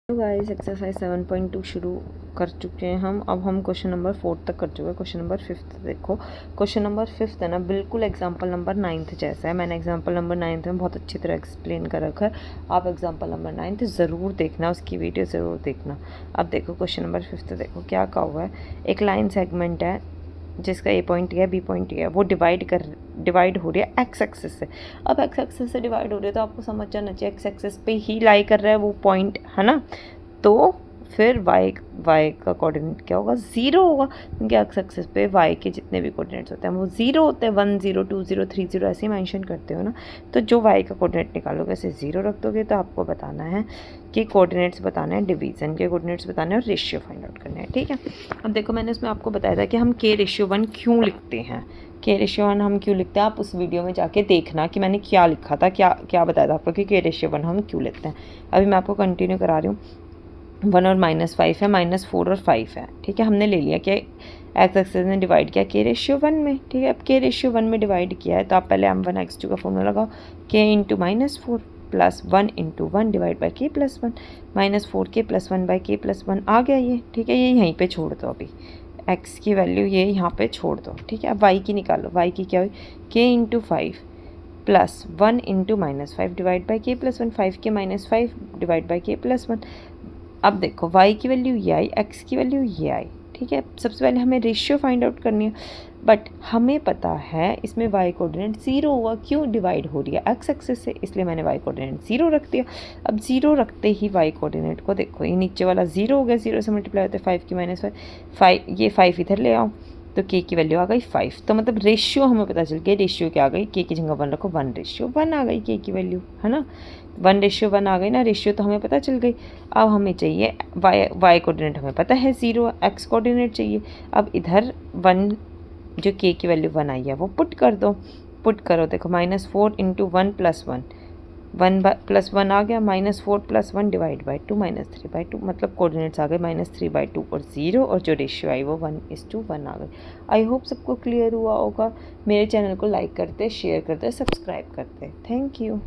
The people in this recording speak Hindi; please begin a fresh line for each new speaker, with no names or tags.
तो गाइस एक्सरसाइज 7.2 शुरू कर चुके हैं अब हम क्वेश्चन नंबर 4 तक कर चुके हैं। क्वेश्चन नंबर 5 देखो। क्वेश्चन नंबर 5 है ना, बिल्कुल एग्जांपल नंबर 9 जैसा है। मैंने एग्जांपल नंबर 9 में बहुत अच्छी तरह एक्सप्लेन कर रखा है। आप एग्जांपल नंबर 9 ज़रूर देखना, उसकी वीडियो ज़रूर देखना। अब देखो क्वेश्चन नंबर 5 देखो क्या कहा हुआ है। एक लाइन सेगमेंट है जिसका ए पॉइंट है, बी पॉइंट है, वो डिवाइड हो रही है एक्स एक्सिस से। अब एक्स एक्सिस से डिवाइड हो रही है तो आपको समझ जाना चाहिए एक्स एक्सिस पे ही लाई कर रहा है वो पॉइंट, है ना। तो फिर वाई का कोऑर्डिनेट क्या होगा, 0 होगा, क्योंकि एक्स एक्सिस पे वाई के जितने भी कोऑर्डिनेट्स होते हैं वो 0 होते हैं। 1 0 2 0 3 0 ऐसे ही मेंशन करते हो ना। तो जो वाई का कोऑर्डिनेट निकालोगे ऐसे 0 रख दोगे। तो आपको बताना है कि कोऑर्डिनेट्स बताने हैं, डिवीज़न के कोऑर्डिनेट्स बताने हैं और रेशियो फाइंड आउट करने हैं, ठीक है। अब देखो मैंने इसमें आपको बताया था कि हम K/1 क्यों लिखते हैं। K/1 हम क्यों लिखते हैं, आप उस वीडियो में जाके देखना कि मैंने क्या लिखा था, क्या बताया था आपको कि K/1 हम क्यों लिखते हैं। अभी मैं आपको कंटिन्यू करा रही हूँ। 1 और -5 है, -4 और 5 है, ठीक है। हमने ले लिया कि एक्स एक्सिस ने डिवाइड किया K/1 में, ठीक है। अब K/1 में डिवाइड किया है तो आप पहले m1 x2 का फॉर्मूला लगाओ, K × -4 plus 1 × 1 divide by K + 1 -4K + 1 by K + 1 आ गया ये, ठीक है। ये यहीं पे छोड़ दो, अभी x की वैल्यू ये यहाँ पे छोड़ दो, ठीक है। अब y की निकालो, y की क्या हुई, K × 5 plus 1 × -5 divide by K + 1 5 के -5 डिवाइड बाई K + 1। अब देखो y की वैल्यू ये आई, x की वैल्यू ये आई, ठीक है। सबसे पहले हमें रेशियो फाइंड आउट करनी है, बट हमें पता है इसमें y कोऑर्डिनेट 0 होगा। क्यों, डिवाइड हो रही है एक्स एक्सिस से, इसलिए मैंने y कोऑर्डिनेट 0 रख दिया। अब 0 रखते ही y कोऑर्डिनेट को देखो, ये नीचे वाला 0 हो गया, 0 से मल्टीप्लाई होते 5 की -5 ये 5 इधर ले आओ तो k की वैल्यू आ गई 5। तो मतलब रेशियो हमें पता चल गया, रेशियो क्या आ गई, k की जगह 1 रखो, 1/1 आ गई k की वैल्यू, है ना। 1/1 आ गई ना, रेशियो तो हमें पता चल गई। अब हमें चाहिए y कोऑर्डिनेट हमें पता है 0, x कोऑर्डिनेट चाहिए। अब इधर 1 जो k की वैल्यू 1 आई है वो पुट कर दो, पुट करो, देखो -4 × 1 + 1 1 + 1 आ गया, -4 + 1 डिवाइड बाई 2 -3/2, मतलब कोऑर्डिनेट्स आ गए -3/2 और 0, और जो रेशियो आई वो 1:1 आ गई। आई होप सबको क्लियर हुआ होगा। मेरे चैनल को लाइक करते, शेयर करते, सब्सक्राइब करते। Thank you.